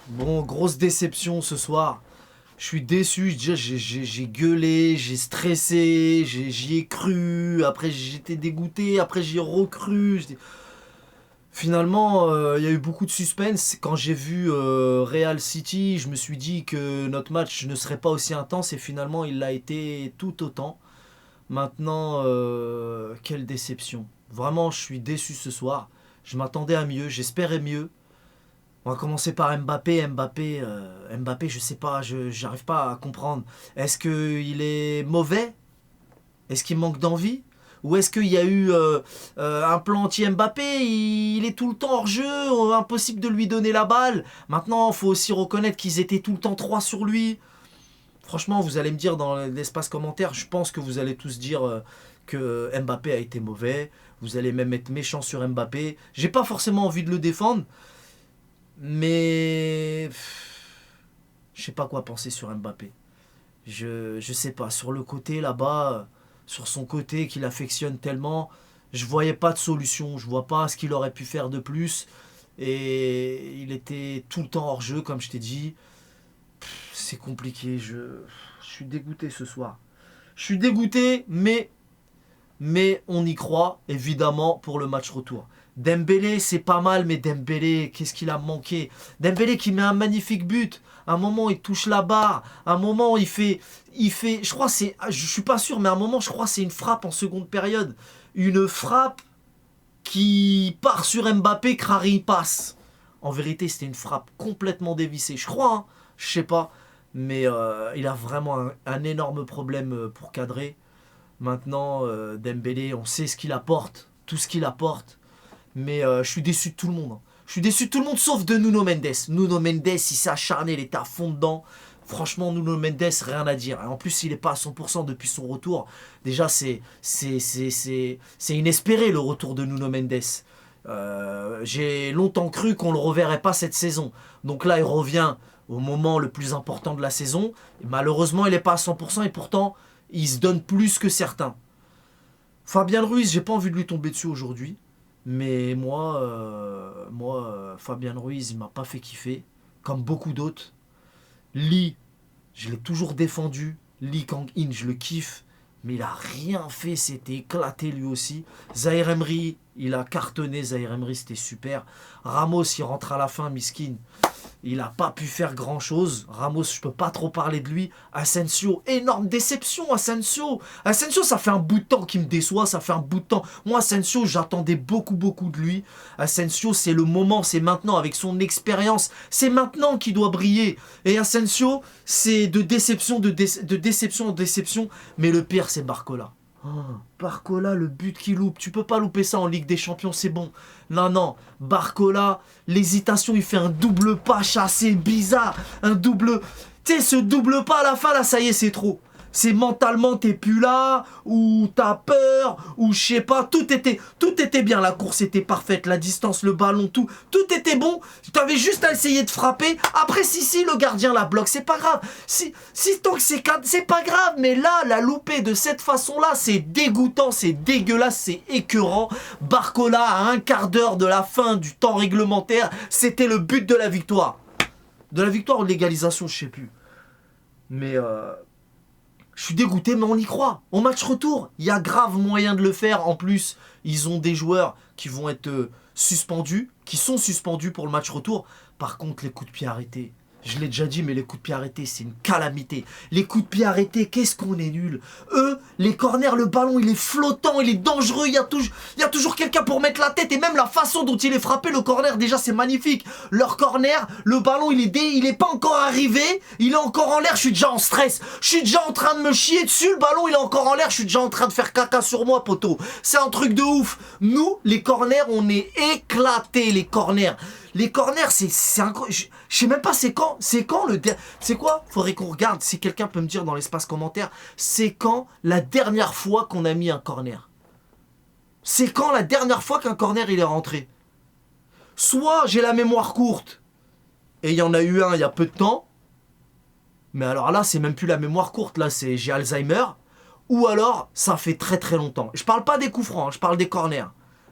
Bon, grosse déception ce soir. Je suis déçu, déjà j'ai gueulé, j'ai stressé, j'y ai cru, après j'étais dégoûté, après j'y ai recru. Finalement, il y a eu beaucoup de suspense. Quand j'ai vu Real City, je me suis dit que notre match ne serait pas aussi intense et finalement il l'a été tout autant. Maintenant, quelle déception. Vraiment, je suis déçu ce soir. Je m'attendais à mieux, j'espérais mieux. On va commencer par Mbappé. Mbappé, je sais pas, j'arrive pas à comprendre. Est-ce qu'il est mauvais? Est-ce qu'il manque d'envie? Ou est-ce qu'il y a eu un plan anti-Mbappé? Il est tout le temps hors jeu, impossible de lui donner la balle. Maintenant, il faut aussi reconnaître qu'ils étaient tout le temps 3 sur lui. Franchement, vous allez me dire dans l'espace commentaire, je pense que vous allez tous dire que Mbappé a été mauvais. Vous allez même être méchant sur Mbappé. J'ai pas forcément envie de le défendre. Mais je sais pas quoi penser sur Mbappé. Je sais pas. Sur le côté là-bas, sur son côté qu'il affectionne tellement, je voyais pas de solution. Je vois pas ce qu'il aurait pu faire de plus. Et il était tout le temps hors jeu, comme je t'ai dit. C'est compliqué. Je suis dégoûté ce soir. Je suis dégoûté, mais on y croit, évidemment, pour le match retour. Dembélé, c'est pas mal, mais Dembélé, qu'est-ce qu'il a manqué? Dembélé qui met un magnifique but. À un moment, il touche la barre. À un moment, il fait, je crois, je suis pas sûr, mais à un moment, je crois, c'est une frappe en seconde période. Une frappe qui part sur Mbappé, Krari passe. En vérité, c'était une frappe complètement dévissée. Je crois, hein, je sais pas, mais il a vraiment un énorme problème pour cadrer. Maintenant, Dembélé, on sait ce qu'il apporte, tout ce qu'il apporte. Mais je suis déçu de tout le monde. Hein. Je suis déçu de tout le monde sauf de Nuno Mendes. Nuno Mendes, il s'est acharné, il était à fond dedans. Franchement, Nuno Mendes, rien à dire. Et en plus, il n'est pas à 100% depuis son retour. Déjà, c'est inespéré le retour de Nuno Mendes. J'ai longtemps cru qu'on ne le reverrait pas cette saison. Donc là, il revient au moment le plus important de la saison. Et malheureusement, il n'est pas à 100% et pourtant, il se donne plus que certains. Fabien Ruiz, j'ai pas envie de lui tomber dessus aujourd'hui. Mais moi, Fabien Ruiz, il m'a pas fait kiffer. Comme beaucoup d'autres. Lee, je l'ai toujours défendu. Lee Kang-in, je le kiffe. Mais il a rien fait, c'était éclaté lui aussi. Zaïre Emery, il a cartonné. Zaïre Emery, c'était super. Ramos, il rentre à la fin, miskin. Il n'a pas pu faire grand chose. Ramos, je peux pas trop parler de lui. Asensio, énorme déception. Asensio, ça fait un bout de temps qu'il me déçoit. Ça fait un bout de temps. Moi, Asensio, j'attendais beaucoup de lui. Asensio, c'est le moment, c'est maintenant avec son expérience. C'est maintenant qu'il doit briller. Et Asensio, c'est de déception, de déception en déception. Mais le pire, c'est Barcola. Oh, Barcola, le but qu'il loupe, tu peux pas louper ça en Ligue des Champions, c'est bon. Non, Barcola, l'hésitation, il fait un double pas chassé bizarre, un double... Tu sais, ce double pas à la fin, là, ça y est, c'est trop. C'est mentalement, t'es plus là, ou t'as peur, ou je sais pas, tout était bien, la course était parfaite, la distance, le ballon, tout était bon, t'avais juste à essayer de frapper, après si le gardien la bloque, c'est pas grave, si tant que c'est pas grave, mais là, la louper de cette façon-là, c'est dégoûtant, c'est dégueulasse, c'est écœurant. Barcola, à un quart d'heure de la fin du temps réglementaire, c'était le but de la victoire. De la victoire ou de l'égalisation, je sais plus. Mais je suis dégoûté, mais on y croit. Au match retour, il y a grave moyen de le faire. En plus, ils ont des joueurs qui vont être suspendus, qui sont suspendus pour le match retour. Par contre, les coups de pied arrêtés, je l'ai déjà dit, mais les coups de pied arrêtés, c'est une calamité. Les coups de pied arrêtés, qu'est-ce qu'on est nul. Eux, les corners, le ballon, il est flottant, il est dangereux. Il y a toujours quelqu'un pour mettre la tête. Et même la façon dont il est frappé, le corner, déjà, c'est magnifique. Leur corner, le ballon, il est pas encore arrivé. Il est encore en l'air, je suis déjà en stress. Je suis déjà en train de me chier dessus. Le ballon, il est encore en l'air. Je suis déjà en train de faire caca sur moi, poteau. C'est un truc de ouf. Nous, les corners, on est éclatés, les corners. Les corners, c'est incroyable. Je sais même pas c'est quand c'est quoi? Faudrait qu'on regarde, si quelqu'un peut me dire dans l'espace commentaire, c'est quand la dernière fois qu'on a mis un corner? C'est quand la dernière fois qu'un corner il est rentré? Soit j'ai la mémoire courte, et il y en a eu un il y a peu de temps, mais alors là c'est même plus la mémoire courte, là c'est j'ai Alzheimer, ou alors ça fait très longtemps. Je parle pas des coups francs, je parle des corners.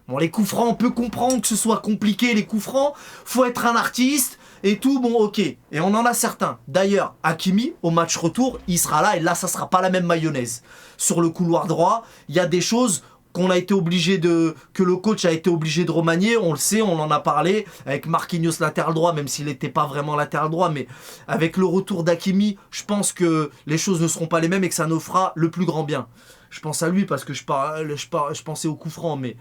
Bon, les coups francs, on peut comprendre que ce soit compliqué, les coups francs. Faut être un artiste. et tout, bon, ok. Et on en a certains. D'ailleurs, Hakimi, au match retour, il sera là, et là, ça sera pas la même mayonnaise. Sur le couloir droit, il y a des choses que le coach a été obligé de remanier, on le sait, on en a parlé, avec Marquinhos latéral droit, même s'il n'était pas vraiment latéral droit, mais avec le retour d'Hakimi, je pense que les choses ne seront pas les mêmes et que ça nous fera le plus grand bien. Je pense à lui parce que je pensais au coup franc, mais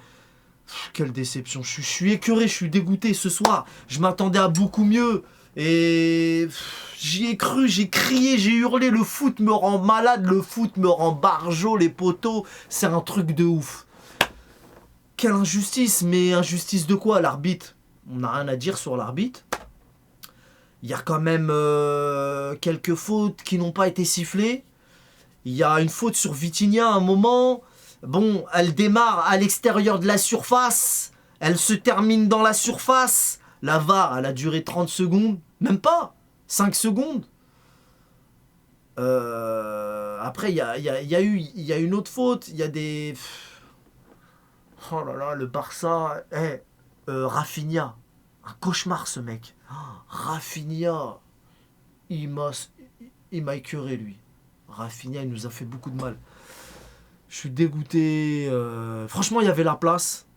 quelle déception, je suis écœuré, je suis dégoûté ce soir, je m'attendais à beaucoup mieux. Et j'y ai cru, j'ai crié, j'ai hurlé, le foot me rend malade, le foot me rend barjot, les poteaux, c'est un truc de ouf. Quelle injustice, mais injustice de quoi? L'arbitre, on n'a rien à dire sur l'arbitre. Il y a quand même quelques fautes qui n'ont pas été sifflées. Il y a une faute sur Vitinha à un moment. Bon, elle démarre à l'extérieur de la surface, elle se termine dans la surface. La VAR, elle a duré 30 secondes, même pas, 5 secondes. Après, il y a une autre faute, il y a des... Oh là là, le Barça, Rafinha, un cauchemar ce mec. Rafinha, il m'a écœuré lui. Rafinha, il nous a fait beaucoup de mal. Je suis dégoûté. Franchement, il y avait la place.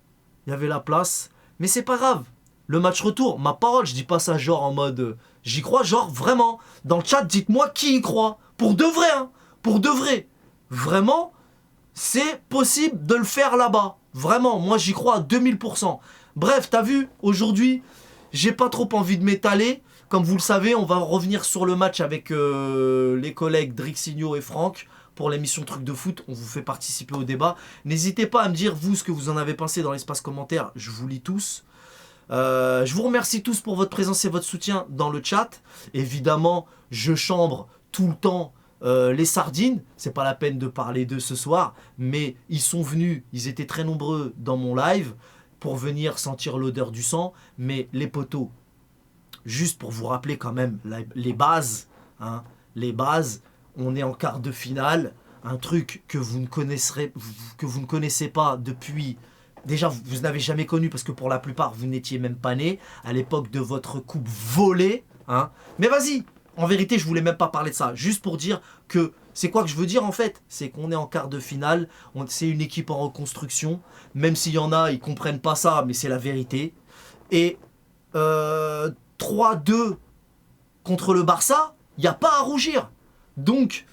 Mais c'est pas grave. Le match retour, ma parole, je dis pas ça genre en mode... j'y crois genre vraiment. Dans le chat, dites-moi qui y croit. Pour de vrai, hein. Pour de vrai. Vraiment, c'est possible de le faire là-bas. Vraiment, moi j'y crois à 2000%. Bref, t'as vu, aujourd'hui, j'ai pas trop envie de m'étaler. Comme vous le savez, on va revenir sur le match avec les collègues Drixigno et Franck pour l'émission Truc de foot. On vous fait participer au débat. N'hésitez pas à me dire, vous, ce que vous en avez pensé dans l'espace commentaire. Je vous lis tous. Je vous remercie tous pour votre présence et votre soutien dans le chat. Évidemment, je chambre tout le temps les sardines. C'est pas la peine de parler d'eux ce soir, mais ils sont venus, ils étaient très nombreux dans mon live pour venir sentir l'odeur du sang. Mais les potos, juste pour vous rappeler quand même les bases, hein, les bases, on est en quart de finale, un truc que vous ne connaissez pas depuis... Déjà, vous n'avez jamais connu parce que pour la plupart, vous n'étiez même pas nés à l'époque de votre coupe volée. Hein. Mais vas-y, en vérité, je voulais même pas parler de ça. Juste pour dire que, c'est quoi que je veux dire en fait? C'est qu'on est en quart de finale, c'est une équipe en reconstruction. Même s'il y en a, ils comprennent pas ça, mais c'est la vérité. Et 3-2 contre le Barça, il n'y a pas à rougir. Donc,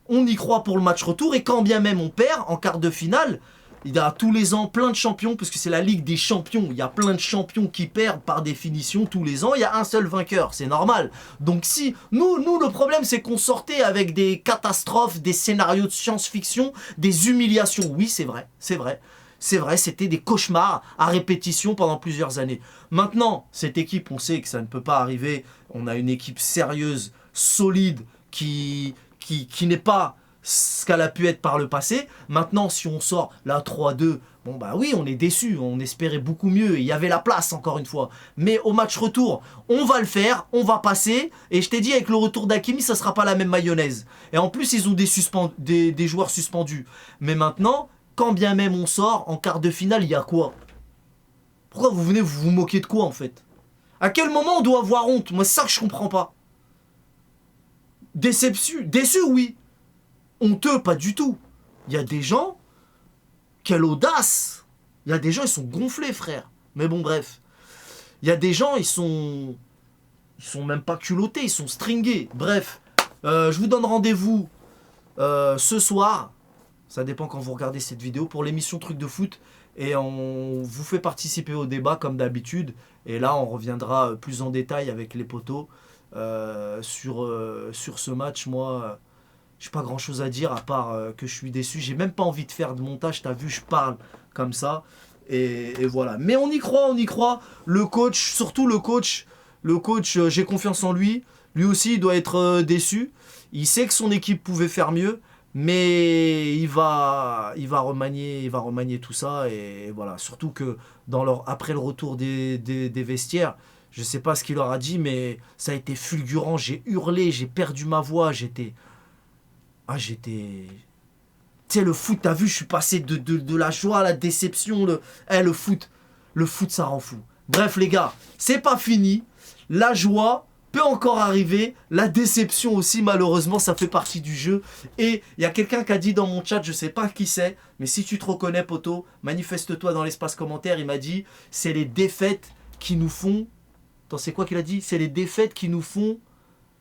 on y croit pour le match retour. Et quand bien même on perd en quart de finale... Il y a tous les ans plein de champions, parce que c'est la Ligue des champions. Il y a plein de champions qui perdent par définition tous les ans. Il y a un seul vainqueur, c'est normal. Donc si, nous le problème c'est qu'on sortait avec des catastrophes, des scénarios de science-fiction, des humiliations. Oui, c'est vrai. C'était des cauchemars à répétition pendant plusieurs années. Maintenant, cette équipe, on sait que ça ne peut pas arriver. On a une équipe sérieuse, solide, qui n'est pas... ce qu'elle a pu être par le passé. Maintenant, si on sort la 3-2, bon bah oui, on est déçu, on espérait beaucoup mieux, il y avait la place encore une fois. Mais au match retour, on va le faire, on va passer, et je t'ai dit avec le retour d'Hakimi, ça sera pas la même mayonnaise. Et en plus, ils ont des joueurs suspendus. Mais maintenant, quand bien même on sort, en quart de finale, il y a quoi? Pourquoi vous venez vous moquer de quoi en fait? À quel moment on doit avoir honte? Moi, c'est ça que je comprends pas. Déçu, oui. Honteux, pas du tout. Il y a des gens, quelle audace. Il y a des gens, ils sont gonflés, frère. Mais bon, bref. Il y a des gens, ils sont même pas culottés, ils sont stringés. Bref, je vous donne rendez-vous ce soir. Ça dépend quand vous regardez cette vidéo pour l'émission Truc de foot. Et on vous fait participer au débat comme d'habitude. Et là, on reviendra plus en détail avec les potos sur ce match. Moi... j'ai pas grand chose à dire à part que je suis déçu. J'ai même pas envie de faire de montage. T'as vu, je parle comme ça. Et voilà. Mais on y croit. Le coach, surtout le coach, j'ai confiance en lui. Lui aussi, il doit être déçu. Il sait que son équipe pouvait faire mieux. Mais il va remanier tout ça. Et voilà. Surtout que après le retour des vestiaires, je sais pas ce qu'il leur a dit, mais ça a été fulgurant. J'ai hurlé, j'ai perdu ma voix. Tu sais, le foot, t'as vu, je suis passé de la joie à la déception. Le foot, ça rend fou. Bref, les gars, c'est pas fini. La joie, peut encore arriver. La déception aussi, malheureusement, ça fait partie du jeu. Et il y a quelqu'un qui a dit dans mon chat, je sais pas qui c'est, mais si tu te reconnais, poto, manifeste-toi dans l'espace commentaire. Il m'a dit, c'est les défaites qui nous font... Attends, c'est quoi qu'il a dit? C'est les défaites qui nous font...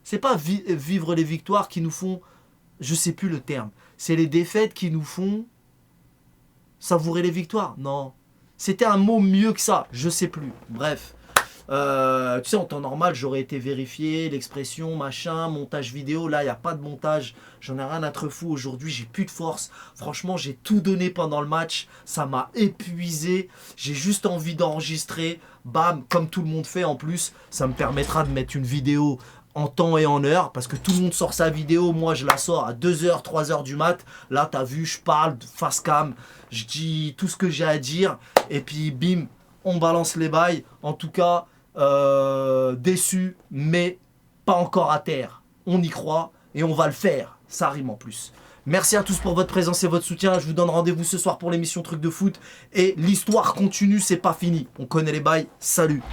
C'est pas vivre les victoires qui nous font... Je sais plus le terme. C'est les défaites qui nous font... savourer les victoires. Non. C'était un mot mieux que ça. Je sais plus. Bref. Tu sais, en temps normal, j'aurais été vérifié, l'expression, machin, montage vidéo. Là, il n'y a pas de montage. J'en ai rien à te fou. Aujourd'hui, j'ai plus de force. Franchement, j'ai tout donné pendant le match. Ça m'a épuisé. J'ai juste envie d'enregistrer. Bam, comme tout le monde fait en plus. Ça me permettra de mettre une vidéo en temps et en heure. Parce que tout le monde sort sa vidéo. Moi, je la sors à 2h, 3h du mat. Là, t'as vu, je parle face cam. Je dis tout ce que j'ai à dire. Et puis, bim, on balance les bails. En tout cas... déçu, mais pas encore à terre. On y croit et on va le faire. Ça rime en plus. Merci à tous pour votre présence et votre soutien. Je vous donne rendez-vous ce soir pour l'émission Truc de foot. Et l'histoire continue, c'est pas fini. On connaît les bails. Salut.